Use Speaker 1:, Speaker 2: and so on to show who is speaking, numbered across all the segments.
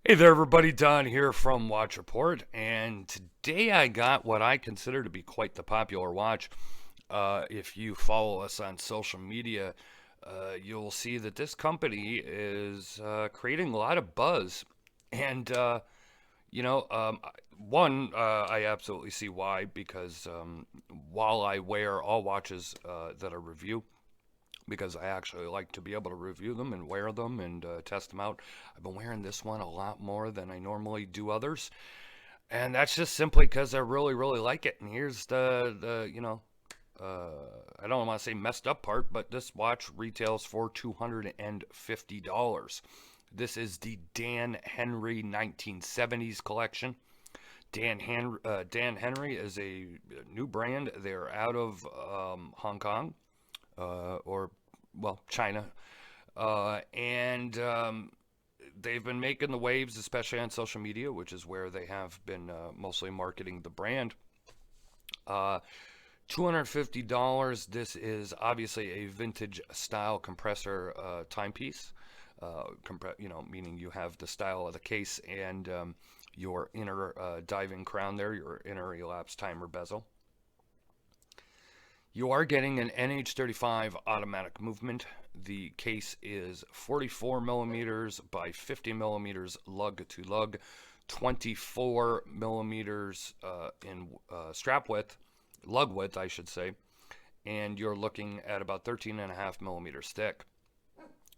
Speaker 1: Hey there, everybody. Don here from Watch Report, and today I got what I consider to be quite the popular watch. If you follow us on social media, you'll see that this company is creating a lot of buzz. And, you know, um, I absolutely see why, because while I wear all watches that I review, because I actually like to be able to review them and wear them and test them out. I've been wearing this one a lot more than I normally do others, and that's just simply because I really, really like it. And here's I don't want to say messed up part, but this watch retails for $250. This is the Dan Henry 1970s collection. Dan Henry is a new brand. They're out of Hong Kong, or well, China, and they've been making the waves, especially on social media, which is where they have been mostly marketing the brand. Uh, $250. This is obviously a vintage style compressor timepiece. Meaning you have the style of the case and your inner diving crown there, your inner elapsed timer bezel. You are getting an NH35 automatic movement. The case is 44 millimeters by 50 millimeters lug to lug, 24 millimeters in strap width, lug width, I should say, and you're looking at about 13.5 millimeters thick.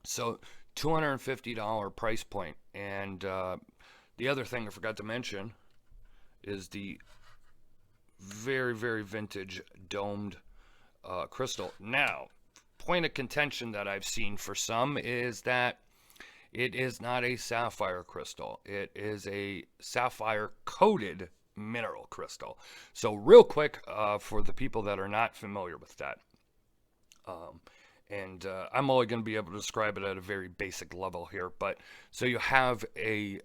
Speaker 1: So, $250 price point. And the other thing I forgot to mention is the very, very vintage domed crystal. Now, point of contention that I've seen for some is that it is not a sapphire crystal. It is a sapphire coated mineral crystal. So, real quick, for the people that are not familiar with that, um, and I'm only going to be able to describe it at a very basic level here, but so you have a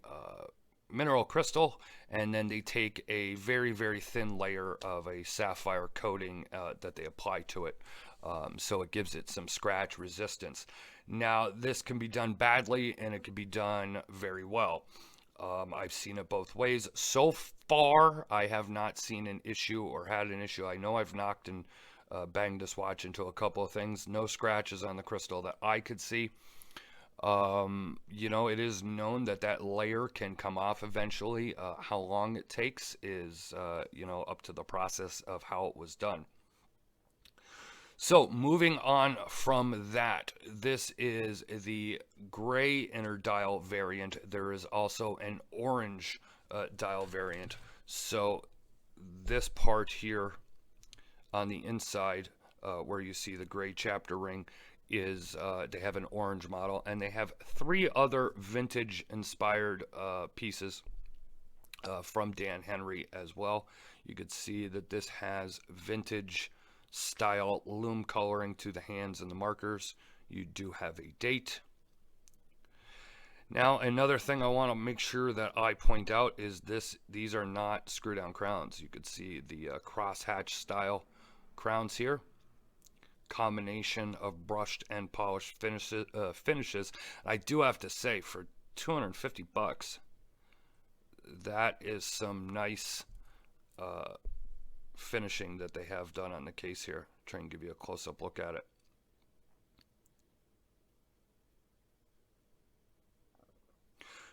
Speaker 1: mineral crystal, and then they take a very, very thin layer of a sapphire coating that they apply to it. So it gives it some scratch resistance. Now, this can be done badly and it can be done very well. I've seen it both ways. So far, I have not seen an issue or had an issue. I know I've knocked and banged this watch into a couple of things. No scratches on the crystal that I could see. It is known that that layer can come off eventually. How long it takes is, up to the process of how it was done. So, moving on from that, this is the gray inner dial variant. There is also an orange dial variant. So, this part here on the inside, where you see the gray chapter ring, is they have an orange model, and they have three other vintage inspired pieces from Dan Henry as well. You could see that this has vintage style loom coloring to the hands and the markers. You do have a date. Now, another thing I want to make sure that I point out is these are not screw down crowns. You could see the crosshatch style crowns here, combination of brushed and polished finishes. I do have to say, for 250 bucks, that is some nice finishing that they have done on the case here. Try and give you a close-up look at it.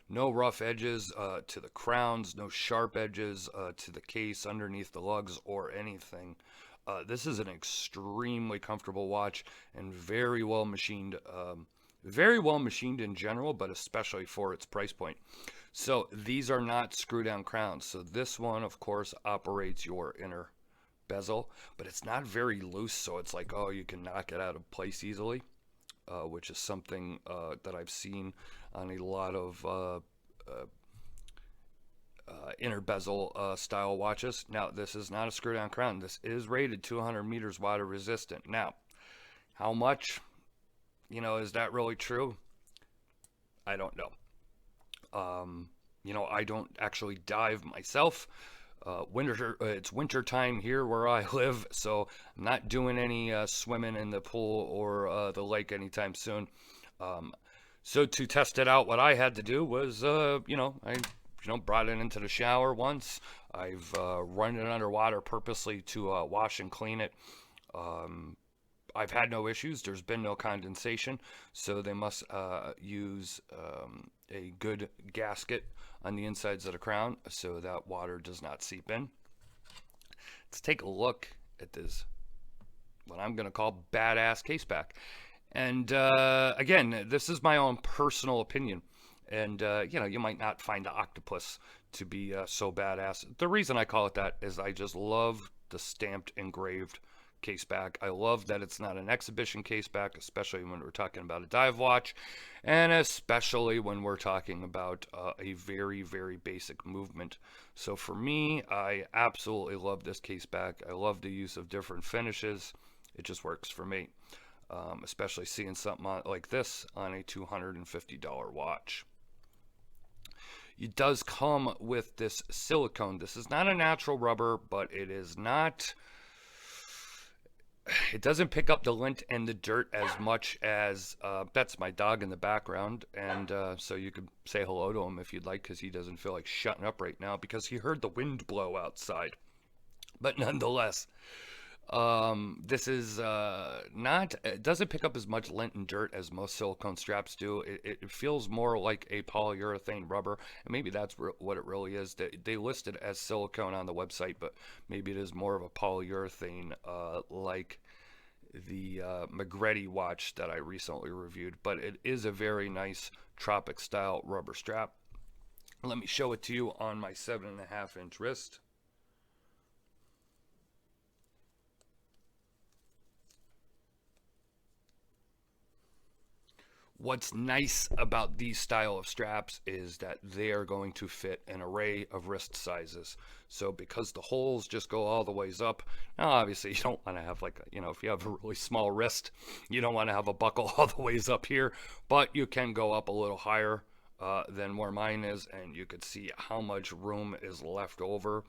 Speaker 1: No rough edges to the crowns, no sharp edges to the case, underneath the lugs, or anything. This is an extremely comfortable watch and very well machined in general, but especially for its price point. So these are not screw down crowns. So this one, of course, operates your inner bezel, but it's not very loose, so it's like, oh, you can knock it out of place easily, which is something that I've seen on a lot of inner bezel style watches. Now, this is not a screw down crown. This is rated 200 meters water resistant. Now, how much, is that really true? I don't know. I don't actually dive myself. It's winter time here where I live, so I'm not doing any swimming in the pool or the lake anytime soon. Um, So to test it out, what I had to do was, I brought it into the shower once. I've run it underwater purposely to wash and clean it. Um, I've had no issues. There's been no condensation, so they must use a good gasket on the insides of the crown so that water does not seep in. Let's take a look at this, what I'm going to call badass Caseback. And again, this is my own personal opinion. And, you might not find the octopus to be so badass. The reason I call it that is I just love the stamped engraved Caseback. I love that it's not an exhibition Caseback, especially when we're talking about a dive watch, and especially when we're talking about a very, very basic movement. So for me, I absolutely love this Caseback. I love the use of different finishes. It just works for me, especially seeing something like this on a $250 watch. It does come with this silicone. This is not a natural rubber, but it is not, it doesn't pick up the lint and the dirt as much as, that's my dog in the background. And so you could say hello to him if you'd like, because he doesn't feel like shutting up right now because he heard the wind blow outside. But nonetheless, this is not, it doesn't pick up as much lint and dirt as most silicone straps do. It feels more like a polyurethane rubber, and maybe that's what it really is. They list it as silicone on the website, but maybe it is more of a polyurethane, like the Magretti watch that I recently reviewed. But it is a very nice tropic style rubber strap. Let me show it to you on my 7.5-inch wrist. What's nice about these style of straps is that they are going to fit an array of wrist sizes. So because the holes just go all the ways up, now obviously you don't want to have like, if you have a really small wrist, you don't want to have a buckle all the ways up here, but you can go up a little higher than where mine is, and you could see how much room is left over.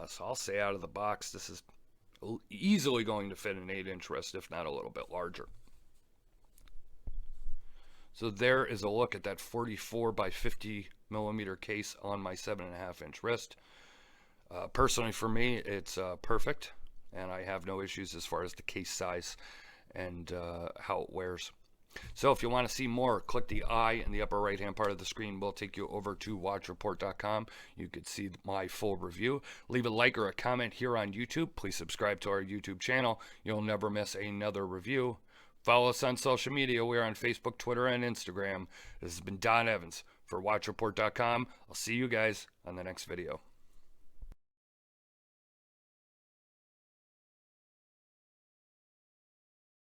Speaker 1: So I'll say out of the box, this is easily going to fit an 8-inch wrist, if not a little bit larger. So there is a look at that 44 by 50 millimeter case on my 7.5-inch wrist. Personally for me, it's perfect, and I have no issues as far as the case size and how it wears. So if you want to see more, click the I in the upper right hand part of the screen. We'll take you over to watchreport.com. You could see my full review. Leave a like or a comment here on YouTube. Please subscribe to our YouTube channel. You'll never miss another review. Follow us on social media. We're on Facebook, Twitter, and Instagram. This has been Don Evans for watchreport.com. I'll see you guys on the next video.